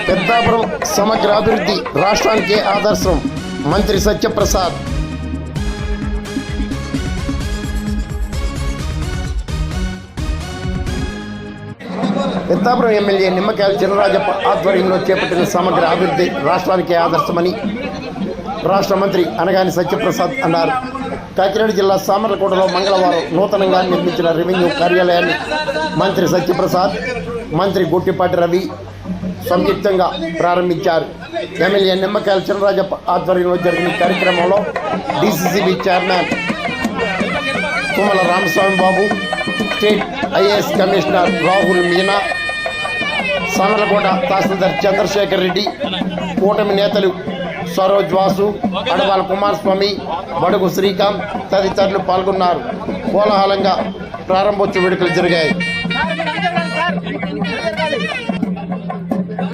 పెద్దాపురం సమగ్ర అభివృద్ధి రాష్ట్రానికి ఆదర్శం మంత్రి సత్యప్రసాద్. పెద్దాపురం ఎమ్మెల్యే నిమ్మకాయల చినరాజప్ప ఆధ్వర్యంలో చేపట్టిన సమగ్ర అభివృద్ధి రాష్ట్రానికి ఆదర్శమని రాష్ట్ర మంత్రి అనగాని సత్యప్రసాద్ అన్నారు. కాకినాడ జిల్లా సామర్లకోటలో మంగళవారం నూతనంగా నిర్మించిన రెవెన్యూ కార్యాలయాన్ని మంత్రి సత్యప్రసాద్, మంత్రి గొట్టిపాటి రవి సంయుక్తంగా ప్రారంభించారు. ఎమ్మెల్యే నిమ్మకాయల చినరాజప్ప ఆధ్వర్యంలో జరిగిన కార్యక్రమంలో DCCB chairman Tummala Ramaswamy Babu, state IAS commissioner Rahul Meena, Samarlakota tahsildar Chandrasekhar Reddy, కూటమి నేతలు సరోజ్ వాసు, అడవాల కుమారస్వామి, బడుగు శ్రీకాంత్ తదితరులు పాల్గొన్నారు. కోలాహలంగా ప్రారంభోత్సవ వేడుకలు జరిగాయి.